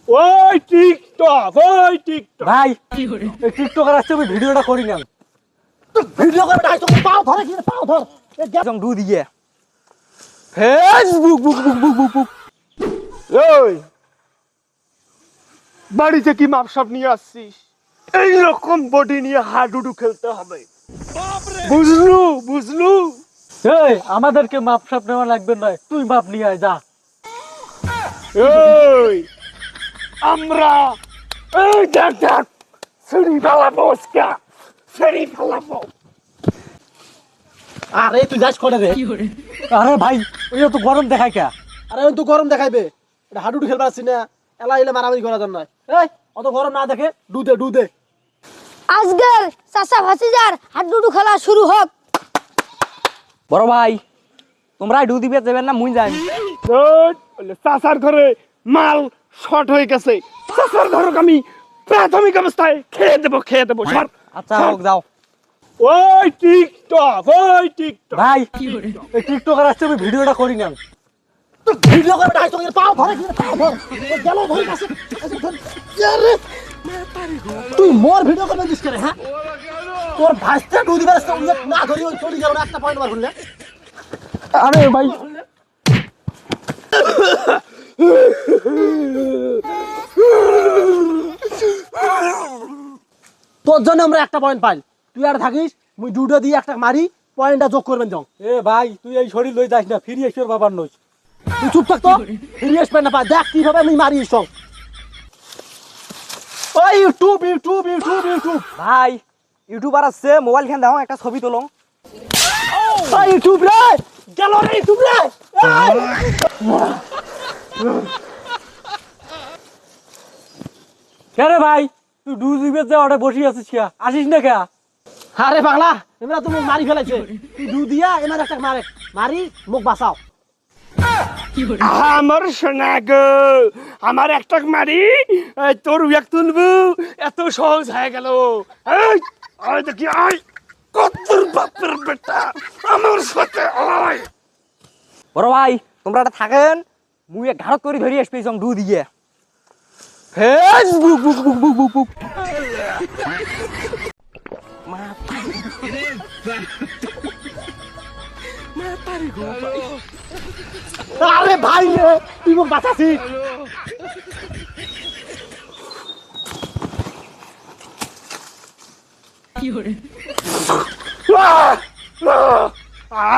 ওই টিকটক ভাই এই টিকটকার আসছে আমি ভিডিওটা করি না তো ভিডিও করে তাই তো পাও ধরে কি পাও ধর একদম দু দিয়ে ফেসবুক বুক বুক বুক বুক বুক ওই বাড়িতে কি মাপসাপ নিয়ে আসছিস? এইরকম বডি নিয়ে হাডুডু খেলতে হবে, বুঝলু? এই আমাদেরকে মাপ সাপ নেওয়া লাগবে না, তুই মাপ নিয়ে আয় যা। এই আমরা এই দেখ সিঁড়ি ফেলাবো সিঁড়ি ফেলাবো। আরে তুই যাস করে রে। আরে ভাই ওই তো গরম দেখায় কে? আরে ওই তো গরম দেখাইবে, এটা হাডুডু খেলবার আসছি না, এলা এলে মারামারি করার জন্য। এই অত গরম না দেখে ডুদে আজকের চাচা ভাতিজার হাডুডু খেলা শুরু হোক। বড় ভাই তোমরা ডু দিবে যাবেন না মুই যাই। চাচার ঘরে মাল শর্ট হয়ে গেছে, চাচার ঘরে আমি প্রাথমিক অবস্থায় খেয়ে দেবো সর। আচ্ছা হোক যাও। ওই টিকটক ভাই এই টিকটকার আসছে আমি ভিডিওটা করি না। তো ভিডিও করে তাই তো পাও ধরে কি পাও ধর গেল ধরে কাছে। আরে তুই মোর ভিডিও করবে দিস করে? হ্যাঁ তোর ভাইস্তা ডু দিবার আসছে না ধরি ওই চলে গেল একটা পয়েন্ট মার করলে। আরে ভাই তোর জন্য আমরা একটা পয়েন্ট পাই, তুই আর থাকিস মুই দুটো দিয়ে একটা মারি পয়েন্টটা যোগ করবেন যাও। এ ভাই তুই এই শরীর লই যাস না, ফিরে এসে বাবার নই। তুই চুপ থাক তো, ফিরে আসবে না পা দেখ কিভাবে আমি মারি সব। ওই ইউটিউব ভাই ইউটিউবার আসছে, মোবাইল খেন দাও একটা ছবি তোলো। ওই ইউটিউব রে গেল রে ইউটিউব রে। কে রে ভাই তুই ডু দিবে যে ওটা বসি আছিস কে? আসিস না কে? আরে পাগলা এমরা তুমি মারি ফেলাইছে, তুই দু দিয়া এনার একটা মারি মুখ বাঁচাও। আমার সোনা গো, আমার একটা মারি তোর উয়াক তুলবো, এত সহজ হয়ে গেল। এই আয় দেখি আয়, কত বাপের বেটা আমার সাথে আয়। বড় ভাই তোমরা এটা থাকেন, মুই এক ঘাড়ত করে ধরি আসবে ডু দিয়ে ফেসবুক বুক বুক বুক বুক বুক। আরে ভাই রে তুই মুখ বাঁচাছিস।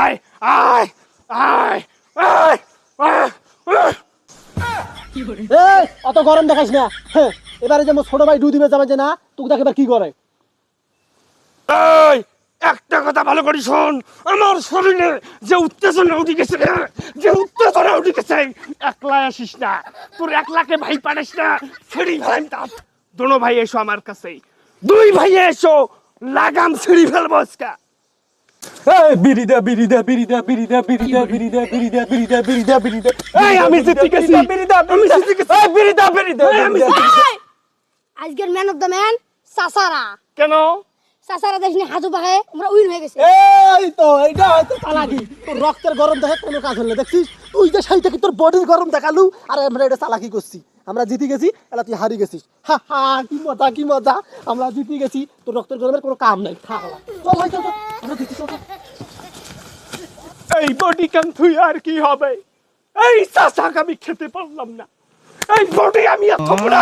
আয় আয় আয় আয় আয়। এই অত গরম দেখাইস না। হ্যাঁ এবারে যে মোর ছোট ভাই ডু দিবে যাবে যে না তোকে দেখ এবার কি করে। এই একটা কথা ভালো করে শোন, আমার শরীরে যে উত্তেজনা উঠে গেছে, একলা আসিস না, তোর একলাকে ভাই পারিস না, ছিঁড়ি ফেলাম তাপ। দোনো ভাই এসো আমার কাছে, দুই ভাই এসো, লাগাম ছিঁড়ি ফেলবো আজকে। এই বিড়ি দে বিড়ি দে বিড়ি দে বিড়ি দে বিড়ি দে বিড়ি দে বিড়ি দে বিড়ি দে বিড়ি দে বিড়ি দে। এই আমি জিতে গেছি, বিড়ি দে আমি জিতে গেছি। এই বিড়ি দে বিড়ি দে আমি জিতে গেছি। আজকের ম্যান অফ দ্য ম্যান চাচারা। কেন? চাচারা দেশনি হাজু পাখে আমরা উইন হয়ে গেছে। এই তো এইটা হয়তো চালাকি, তোর রক্তের গরম দেখে কোনো কাজ হলো দেখছিস, তুই যে সেই থেকে তোর বডির গরম দেখালু আর আমরা এটা চালাকি করছি, আমরা জিতে গেছি এলা তুই হারিয়ে গেছিস। হা হা কি মজা আমরা জিতে গেছি, তোর রক্তের গরমের কোনো কাম নাই। চল ভাই চল আমরা জিতি চল। এই বডি কান তুই আর কি হবে, এই চাচাকে আমি খেতে পারলাম না, এই বডি আমি এত বড়